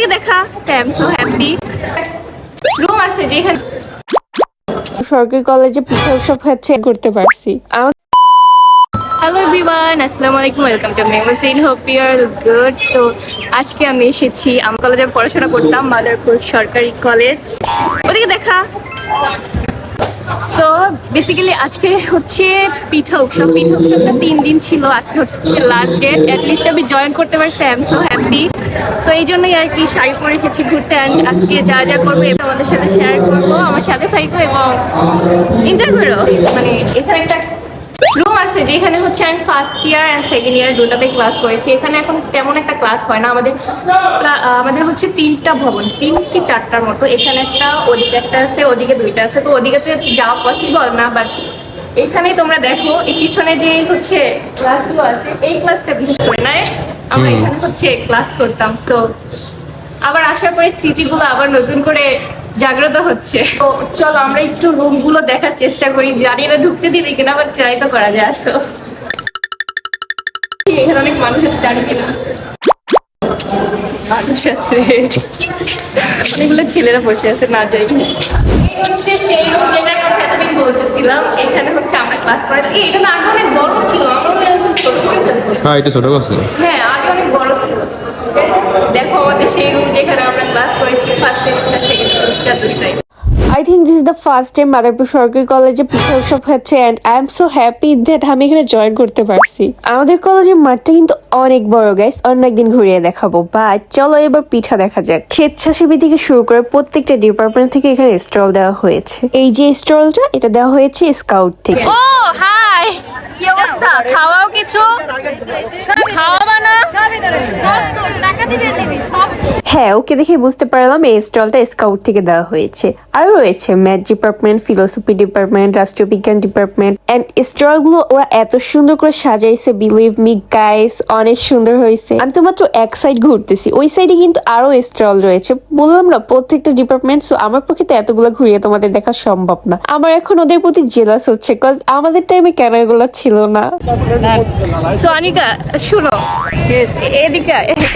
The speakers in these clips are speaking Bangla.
ওদিকে দেখা, I am so happy. Room আছে যেখানে সরকারি কলেজে পিঠা উৎসব হচ্ছে করতে পারছি। হ্যালো এভরিওয়ান, আসসালামু আলাইকুম, welcome to magazine, hope you are good. তো আজকে আমি এসেছি আমার কলেজে পড়াশোনা করতাম, মাদারপুর সরকারি কলেজ। ওদিকে দেখা। সো বেসিক্যালি আজকে হচ্ছে পিঠা উৎসব। পিঠা উৎসবটা 3 দিন ছিল, আজকে হচ্ছে লাস্ট ডেট। অ্যাটলিস্ট আমি জয়েন করতে পারছি, I am so happy. So এই জন্যই আর কি শাড়ি পরে এসেছি ঘুরতে। অ্যান্ড আজকে যা যা করবো আমাদের সাথে শেয়ার করবো, আমার সাথে থাকবো এবং এনজয় করো। মানে এখানে একটা রুম আছে যেখানে হচ্ছে আমি first year and second year দুটাতেই ক্লাস করেছি। এখানে এখন তেমন একটা ক্লাস হয় না। আমাদের হচ্ছে 3টা ভবন, 3 কি 4টার মতো। এখানে একটা, ওদিকে একটা আছে, ওদিকে 2টা আছে। তো ওদিকে তো যাওয়া পসিবল না, বাট এখানেই তোমরা দেখো এই পিছনে যে হচ্ছে ক্লাসগুলো আছে, এই ক্লাসটা বিশেষ করে না আমরা এখানে হচ্ছে ক্লাস করতাম। তো আবার আসার পরে স্মৃতিগুলো আবার নতুন করে জাগ্রত হচ্ছে। তো চলো আমরা একটু রুমগুলো দেখার চেষ্টা করি। জানি না ঢুকতে দিবি কিনা, আবার ট্রাই তো করা যায়। আসো, এখানে অনেক মানুষ আছে, জানি কিনা মানুষ আছে, অনেকগুলো ছেলেরা বসে আছে, না যাই। এই হচ্ছে সেই রুম যেটার কথা এতদিন বলতেছিলাম। এখানে হচ্ছে আমরা ক্লাস করে। এটা না আগে অনেক বড় ছিল, আমরা ছোট করে ফেলছি। হ্যাঁ, এটা ছোট করছে। হ্যাঁ, আগে অনেক বড় ছিল। দেখো আমাদের সেই রুম যেখানে আমরা ক্লাস করেছি ফার্স্ট সেমিস্টার সেকেন্ড সেমিস্টার দুইটাই। I think this is the first time Madarpur সরকারি কলেজে পিঠা উৎসব হচ্ছে and I am so happy that আমি এখানে জয়েন করতে পারছি। আমাদের কলেজের মাঠটা কিন্তু অনেক বড় গাইস, অন্য একদিন ঘুরিয়ে দেখাবো। বাট চলো এবার পিঠা দেখা যাক। স্বেচ্ছাসেবী থেকে শুরু করে প্রত্যেকটা ডিপার্টমেন্ট থেকে এখানে স্টল দেওয়া হয়েছে। এই যে স্টলটা, এটা দেওয়া হয়েছে স্কাউট থেকে। ও হাই, কি অবস্থা? খাওয়াও কিছু? খাওয়াবা না? টাকা দিবে দিবি সব। হ্যাঁ, ওকে দেখে বুঝতে পারলাম এই স্টলটা স্কাউট থেকে দেওয়া হয়েছে। আর রয়েছে ম্যাথ ডিপার্টমেন্ট, ফিলোসফি ডিপার্টমেন্ট, রাষ্ট্রীয় বিজ্ঞান ডিপার্টমেন্ট। এন্ড স্টল গুলো ওরা এত সুন্দর করে সাজাইছে, বিলিভ মি গাইস, অনেক সুন্দর হয়েছে। আমি তো মাত্র এক সাইড ঘুরতেছি, ওই সাইডে কিন্তু আরো স্টল রয়েছে। বললাম না প্রত্যেকটা ডিপার্টমেন্ট। সো আমার পক্ষে তো এতগুলো ঘুরিয়ে তোমাদের দেখা সম্ভব না। আমার এখন ওদের প্রতি জেলাস হচ্ছে, কজ আমাদের টাইমে কেন এগুলো ছিল না। সো অনিকা শুনো, এদিকে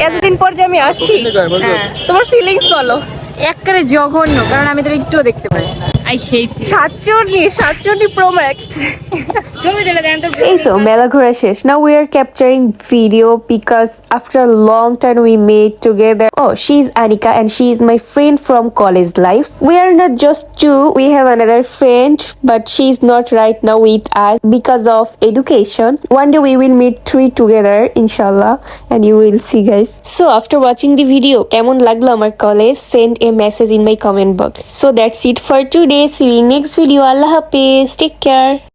এতদিন পর যে আমি আসছি, তোমার ফিলিংস বলো। একবারে জঘন্য, কারণ আমি তো একটুও দেখতে পারি না। আই হেট সাতচল্লিশ প্রো ম্যাক্স। ছবি তুলে দেন তো। এই তো মেলা ঘোরা শেষ। Now we are capturing video because after long time we made together. Oh, she is Anika and she is my friend from college life. We are not just two, we have another friend, but she is not right now with us because of education. One day we will meet 3 together, inshallah, and you will see guys. So after watching the video, কেমন লাগলো আমার college? Send a message in my comment box. So that's it for today. See you in next video. Allah Hafiz. Take care.